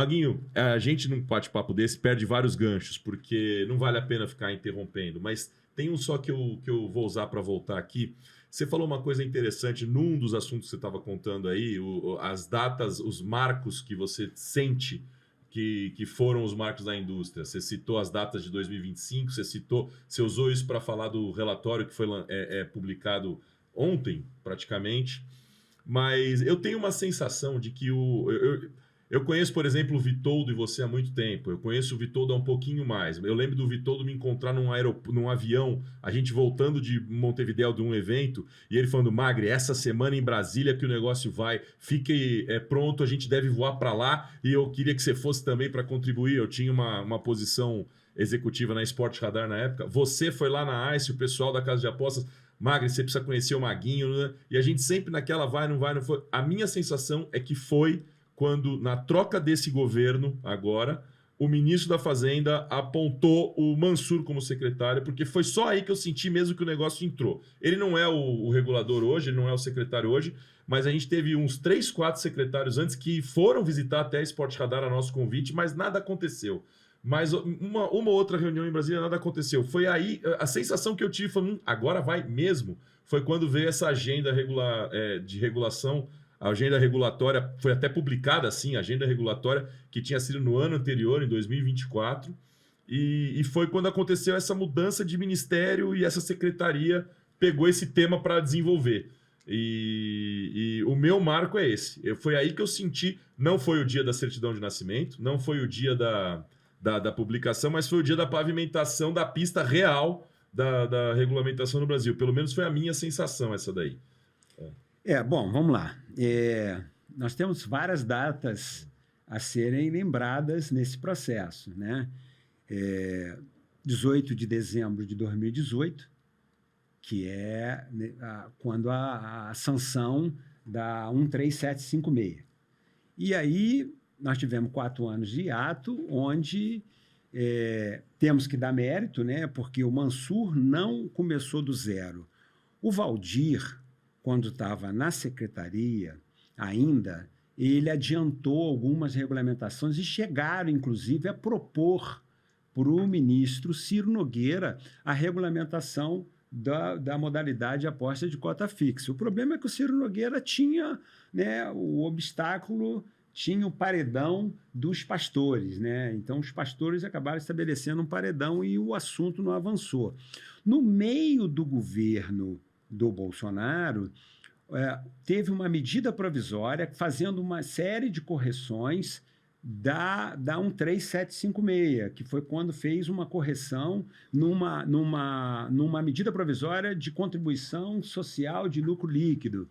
Maguinho, a gente num bate-papo desse perde vários ganchos, porque não vale a pena ficar interrompendo, mas tem um só que eu vou usar para voltar aqui. Você falou uma coisa interessante num dos assuntos que você estava contando aí, as datas, os marcos que você sente que foram os marcos da indústria. Você citou as datas de 2025, você usou isso para falar do relatório que foi publicado ontem, praticamente. Mas eu tenho uma sensação de que eu conheço, por exemplo, o Vitoldo e você há muito tempo. Eu conheço o Vitoldo há um pouquinho mais. Eu lembro do Vitoldo me encontrar num avião, a gente voltando de Montevidéu de um evento, e ele falando: Magri, essa semana em Brasília que o negócio vai, fique pronto, a gente deve voar para lá, e eu queria que você fosse também para contribuir. Eu tinha uma posição executiva na Sport Radar na época. Você foi lá na ICE, o pessoal da Casa de Apostas. Magri, você precisa conhecer o Maguinho, né? E a gente sempre naquela vai, não vai, não foi. A minha sensação é que foi quando, na troca desse governo, agora, o ministro da Fazenda apontou o Mansur como secretário, porque foi só aí que eu senti mesmo que o negócio entrou. Ele não é o regulador hoje, ele não é o secretário hoje, mas a gente teve uns 3, 4 secretários antes que foram visitar até a Sport Radar a nosso convite, mas nada aconteceu. Mas uma outra reunião em Brasília, nada aconteceu. Foi aí, a sensação que eu tive foi: agora vai mesmo. Foi quando veio essa agenda de regulação, a agenda regulatória, foi até publicada assim, a agenda regulatória, que tinha sido no ano anterior, em 2024, e foi quando aconteceu essa mudança de ministério e essa secretaria pegou esse tema para desenvolver. E o meu marco é esse. Foi aí que eu senti, não foi o dia da certidão de nascimento, não foi o dia da publicação, mas foi o dia da pavimentação da pista real da regulamentação no Brasil. Pelo menos foi a minha sensação essa daí. Bom, vamos lá. Nós temos várias datas a serem lembradas nesse processo, né? 18 de dezembro de 2018, que é quando a sanção da 13756. E aí nós tivemos 4 anos de hiato, onde temos que dar mérito, né? Porque o Mansur não começou do zero. O Valdir, quando estava na secretaria ainda, ele adiantou algumas regulamentações e chegaram, inclusive, a propor para o ministro Ciro Nogueira a regulamentação da modalidade de aposta de cota fixa. O problema é que o Ciro Nogueira tinha, né, o obstáculo, tinha o paredão dos pastores, né? Então, os pastores acabaram estabelecendo um paredão e o assunto não avançou. No meio do governo do Bolsonaro, teve uma medida provisória fazendo uma série de correções da 13756, que foi quando fez uma correção numa medida provisória de contribuição social de lucro líquido.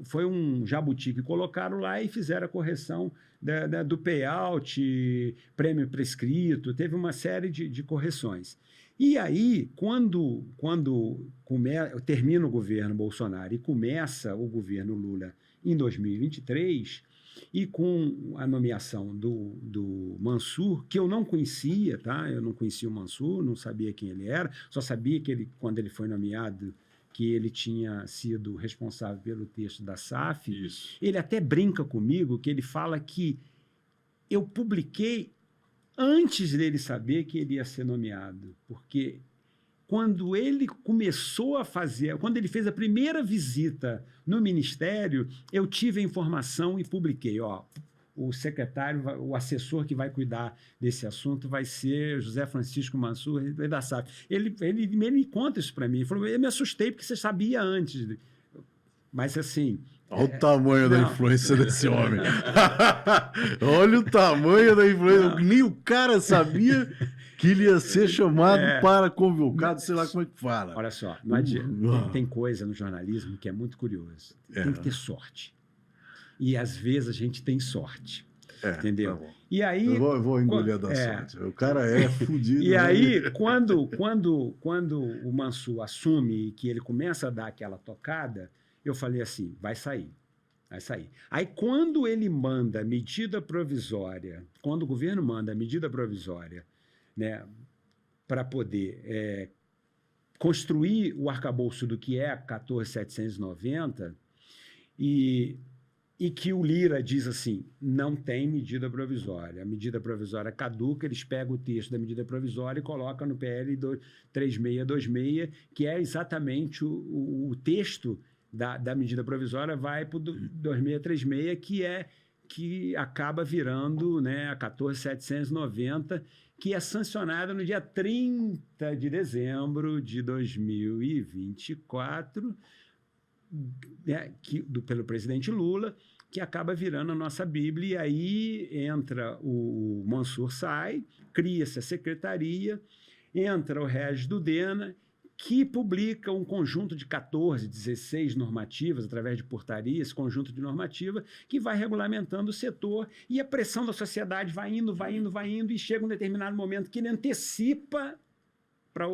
Foi um jabuti que colocaram lá e fizeram a correção do payout, prêmio prescrito, teve uma série de correções. E aí, quando termina o governo Bolsonaro e começa o governo Lula em 2023, e com a nomeação do Mansur, que eu não conhecia, tá? Eu não conhecia o Mansur, não sabia quem ele era, só sabia que quando ele foi nomeado, que ele tinha sido responsável pelo texto da SAF. Isso. Ele até brinca comigo, que ele fala que eu publiquei antes dele saber que ele ia ser nomeado, porque quando ele quando ele fez a primeira visita no Ministério, eu tive a informação e publiquei, o secretário, o assessor que vai cuidar desse assunto vai ser José Francisco Mansur, da SAF. Ele me conta isso para mim. Ele falou: eu me assustei porque você sabia antes. Mas, assim... Olha o tamanho da influência desse homem. Olha o tamanho da influência. Nem o cara sabia que ele ia ser chamado para convocado, sei lá como é que fala. Olha só, não adianta. Tem coisa no jornalismo que é muito curioso. Tem que ter sorte. E, às vezes, a gente tem sorte. Entendeu? Tá bom. E aí... Eu vou engolir da sorte. O cara é fudido. E aí, quando o Mansur assume que ele começa a dar aquela tocada, eu falei assim: vai sair. Aí, quando ele manda medida provisória, quando o governo manda medida provisória, né, para poder construir o arcabouço do que é a 14.790, e e que o Lira diz assim, não tem medida provisória. A medida provisória caduca, eles pegam o texto da medida provisória e colocam no PL 3626, que é exatamente o texto da medida provisória, vai para o 2636, que acaba virando, né, a 14.790, que é sancionada no dia 30 de dezembro de 2024, né, pelo presidente Lula, que acaba virando a nossa Bíblia, e aí entra o Mansur, sai, cria-se a secretaria, entra o Regis Dudena, que publica um conjunto de 14, 16 normativas, através de portaria, esse conjunto de normativa, que vai regulamentando o setor, e a pressão da sociedade vai indo, e chega um determinado momento que ele antecipa,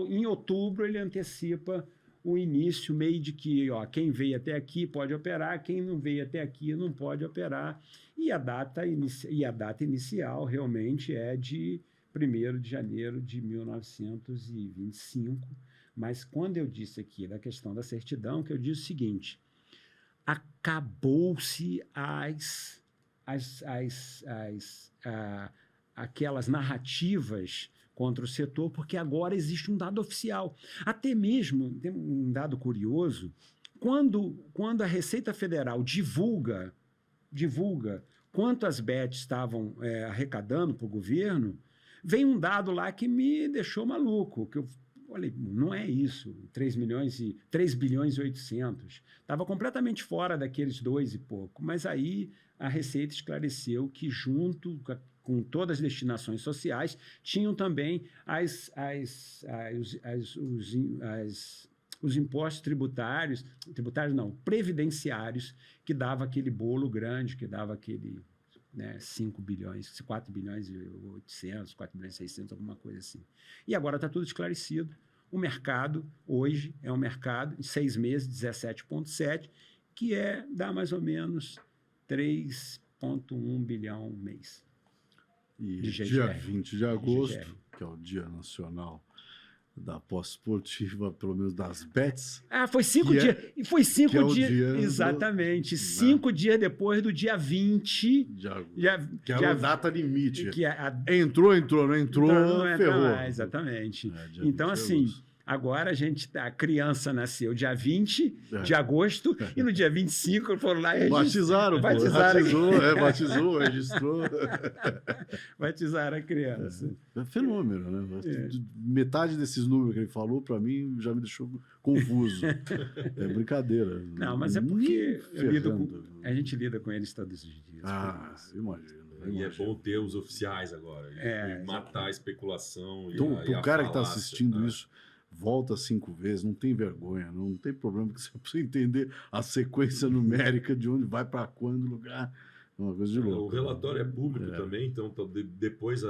em outubro, ele antecipa o início, meio de que quem veio até aqui pode operar, quem não veio até aqui não pode operar, e a data inicial realmente é de 1º de janeiro de 1925, mas quando eu disse aqui da questão da certidão, que eu disse o seguinte, acabou-se aquelas narrativas contra o setor, porque agora existe um dado oficial. Até mesmo, tem um dado curioso, quando a Receita Federal divulga quanto as BETs estavam arrecadando para o governo, vem um dado lá que me deixou maluco, que eu falei, não é isso, 3 bilhões e 800. Estava completamente fora daqueles 2 e pouco, mas aí a Receita esclareceu que junto com todas as destinações sociais, tinham também os impostos previdenciários, que dava aquele bolo grande, que dava aquele 5 bilhões, 4 bilhões e 800, 4 bilhões e 600, alguma coisa assim. E agora está tudo esclarecido. O mercado, hoje, é um mercado, em 6 meses, 17,7, que dá mais ou menos 3,1 bilhão mês. E dia 20 de agosto, que é o Dia Nacional da Posse Esportiva, pelo menos das bets. Foi 5 dias. E foi 5 dias. Exatamente. 5 dias depois do dia 20 de agosto. Que é a data limite. Entrou, não entrou, ferrou. Exatamente. Então, assim, agora a criança nasceu dia 20 de agosto e no dia 25 foram lá e batizaram, batizou, registrou. Batizaram a criança. É fenômeno, né? Metade desses números que ele falou, para mim, já me deixou confuso. É brincadeira. Não, mas é porque a gente lida com eles todos os dias. Imagino. E é bom ter os oficiais agora. E matar a especulação. Então, o cara que está assistindo isso, volta 5 vezes, não tem vergonha, não tem problema, porque você precisa entender a sequência numérica de onde vai para quando lugar. É uma coisa de louco. O relatório é público também, então depois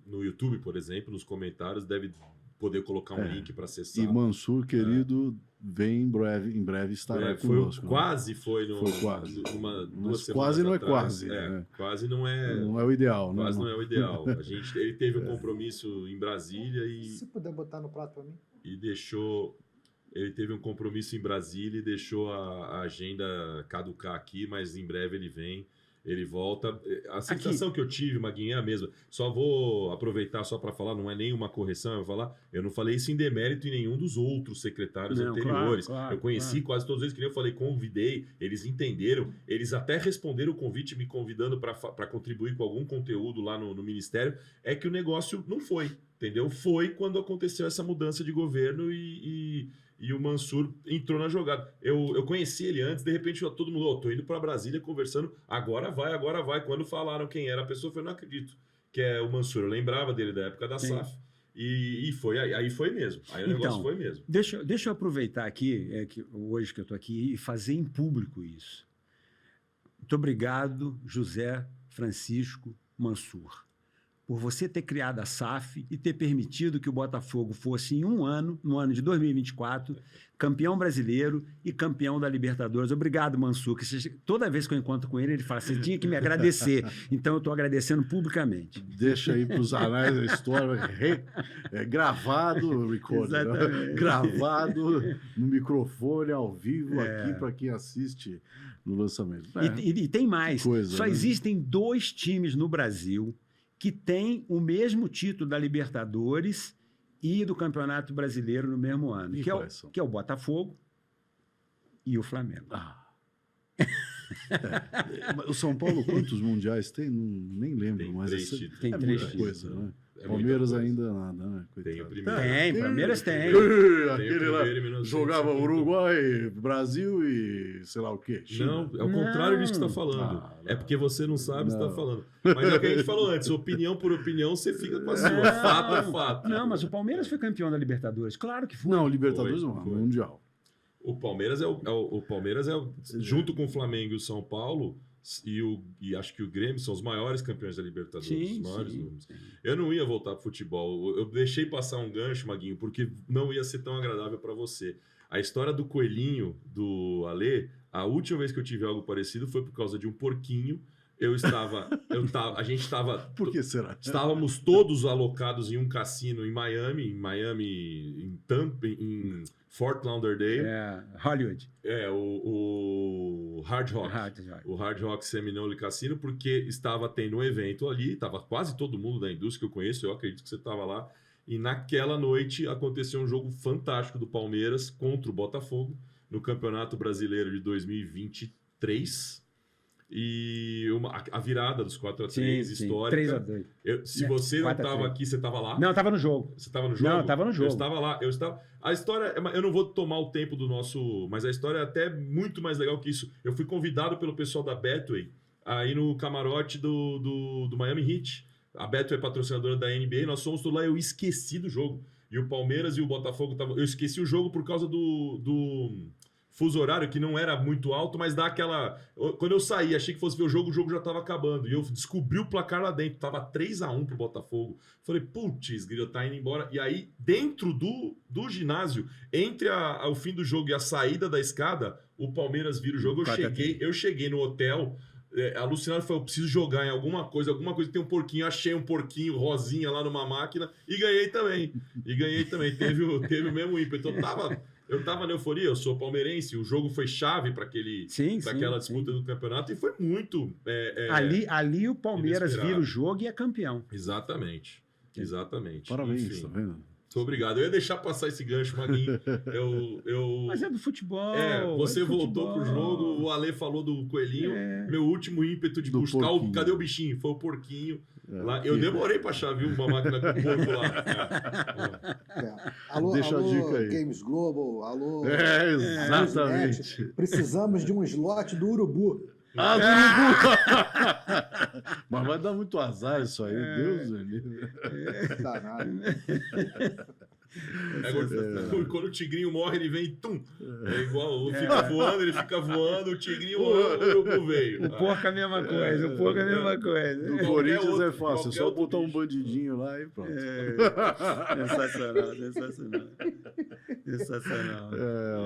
no YouTube, por exemplo, nos comentários, deve poder colocar um link para acessar. E Mansur, querido, vem em breve estará conosco. Quase foi quase. Duas quase não atrás. É quase. Né? Quase não é. Não é o ideal. Quase não é o ideal. Ele teve um compromisso em Brasília e. Se puder botar no prato para mim. E deixou. Ele teve um compromisso em Brasília e deixou a agenda caducar aqui, mas em breve ele vem. Ele volta. A sensação que eu tive, Maguinho, é a mesma. Só vou aproveitar só para falar, não é nenhuma correção, eu vou falar. Eu não falei isso em demérito em nenhum dos outros secretários anteriores. Claro, eu conheci quase todos eles, que nem eu falei, convidei, eles entenderam, eles até responderam o convite me convidando para contribuir com algum conteúdo lá no Ministério. É que o negócio não foi, entendeu? Foi quando aconteceu essa mudança de governo e o Mansur entrou na jogada. Eu conheci ele antes, de repente todo mundo, tô indo para Brasília conversando, agora vai. Quando falaram quem era a pessoa, eu falei, não acredito que é o Mansur. Eu lembrava dele da época da SAF. E foi, aí foi mesmo. Aí o negócio foi mesmo. Deixa eu aproveitar aqui, hoje que eu estou aqui, e fazer em público isso. Muito obrigado, José Francisco Mansur, por você ter criado a SAF e ter permitido que o Botafogo fosse em um ano, no ano de 2024, campeão brasileiro e campeão da Libertadores. Obrigado, Mansur, que toda vez que eu encontro com ele, ele fala, você tinha que me agradecer. Então, eu estou agradecendo publicamente. Deixa aí para os anais da história, gravado, gravado no microfone, ao vivo, aqui para quem assiste no lançamento. E tem mais. Coisa, Só né? existem 2 times no Brasil que têm o mesmo título da Libertadores e do Campeonato Brasileiro no mesmo ano, E que quais são? é o Botafogo e o Flamengo. O São Paulo, quantos mundiais tem? Nem lembro, Tem mas 3 títulos. Tem é 3 muita títulos. coisa, né? É Palmeiras muita coisa. ainda nada, né? Tem o Coitado. primeiro. Tem, Palmeiras tem. Aquele lá primeiro em 1950. jogava Uruguai, Brasil e sei lá o quê. China. Não, é o contrário disso que você está falando. É porque você não sabe o que você está falando. Mas é o que a gente falou antes, opinião por opinião, você fica com a sua. Fato é fato. Não, mas o Palmeiras foi campeão da Libertadores. Claro que foi. Não, o Libertadores Foi, não, foi. Mundial. O Palmeiras o Palmeiras junto com o Flamengo e o São Paulo e acho que o Grêmio são os maiores campeões da Libertadores. Sim, Os maiores sim, números. sim. Eu não ia voltar pro futebol. Eu deixei passar um gancho, Maguinho, porque não ia ser tão agradável para você. A história do coelhinho do Alê, a última vez que eu tive algo parecido foi por causa de um porquinho. A gente estava. Por que será? Estávamos todos alocados em um cassino em Miami, em Tampa, em Fort Lauderdale. Hollywood. O Hard Rock. O Hard Rock Seminole Cassino, porque estava tendo um evento ali, estava quase todo mundo da indústria que eu conheço, eu acredito que você estava lá. E naquela noite aconteceu um jogo fantástico do Palmeiras contra o Botafogo no Campeonato Brasileiro de 2023. E a virada dos 4-3 histórica. 3-2. Se você não 4-3. estava aqui, você estava lá? Não, estava no jogo. Você estava no jogo? Não, estava no jogo. Eu estava lá. A história, eu não vou tomar o tempo do nosso, mas a história é até muito mais legal que isso. Eu fui convidado pelo pessoal da Betway aí no camarote do Miami Heat. A Betway é patrocinadora da NBA, nós fomos todos lá, eu esqueci do jogo. E o Palmeiras e o Botafogo estavam. Eu esqueci o jogo por causa do fuso horário, que não era muito alto, mas dá aquela. Quando eu saí, achei que fosse ver o jogo já estava acabando. E eu descobri o placar lá dentro. Tava 3-1 pro Botafogo. Falei, putz, Grilo, tá indo embora. E aí, dentro do ginásio, entre o fim do jogo e a saída da escada, o Palmeiras vira o jogo. Eu cheguei no hotel. Alucinado, falei, eu preciso jogar em alguma coisa que tem um porquinho, achei um porquinho rosinha lá numa máquina e ganhei também. Teve o mesmo ímpeto. Eu tava na euforia, eu sou palmeirense, o jogo foi chave para aquela disputa do campeonato e foi muito. Ali o Palmeiras inesperado. vira o jogo e é campeão. Exatamente. Parabéns, Enfim. tá vendo? Muito obrigado. Eu ia deixar passar esse gancho, Maguinho. Mas é do futebol. Você voltou pro jogo, o Ale falou do coelhinho. Meu último ímpeto de buscar porquinho. Cadê o bichinho? Foi o porquinho. Lá. Eu demorei para achar, viu? Uma máquina com porco lá. Alô, Deixa a dica aí. Games Global, alô. Exatamente. Newsnet. Precisamos de um slot do Urubu. Mas vai dar muito azar isso aí, Deus me livre. Danado. Quando o tigrinho morre, ele vem e tum. É igual, ele fica voando, o tigrinho o urubu veio. O porco é a mesma coisa, No Corinthians é fácil, é só botar um bandidinho lá e pronto. Sensacional.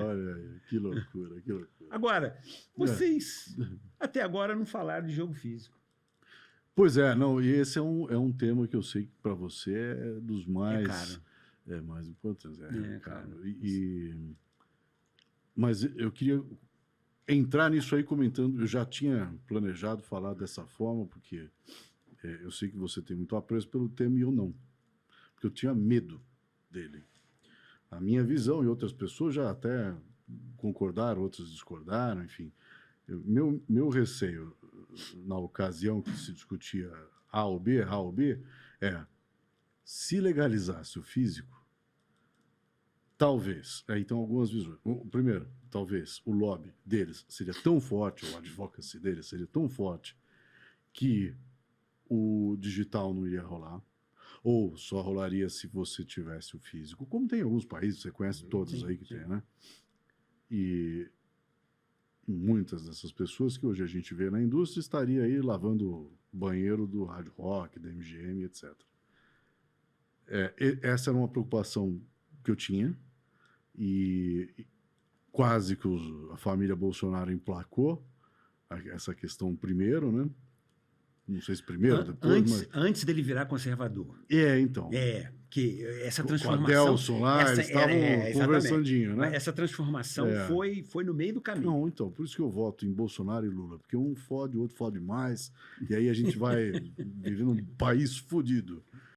Olha aí, que loucura. Agora, vocês até agora não falaram de jogo físico. Pois é, não, e esse é um tema que eu sei que para você é dos mais... É caro. Mais importantes. Cara. Mas eu queria entrar nisso aí comentando, eu já tinha planejado falar dessa forma, porque eu sei que você tem muito apreço pelo tema e eu não. Porque eu tinha medo dele. A minha visão e outras pessoas já até concordaram, outras discordaram, enfim. Meu receio, na ocasião que se discutia A ou B, se legalizasse o físico, talvez, então algumas visões. Primeiro, talvez o lobby deles seria tão forte, o advocacy deles seria tão forte, que o digital não iria rolar, ou só rolaria se você tivesse o físico, como tem em alguns países, você conhece todos aí que tem, né? E muitas dessas pessoas que hoje a gente vê na indústria estaria aí lavando o banheiro do Hard Rock, da MGM, etc. Essa era uma preocupação que eu tinha e quase que a família Bolsonaro emplacou essa questão primeiro, né? Não sei se primeiro, depois, antes dele virar conservador. então. que essa Com a transformação... Delson lá, essa- eles estavam exatamente. conversandinho, né? Essa transformação É. foi no meio do caminho. Não, então, por isso que eu voto em Bolsonaro e Lula, porque um fode, o outro fode mais, e aí a gente vai viver num país fodido.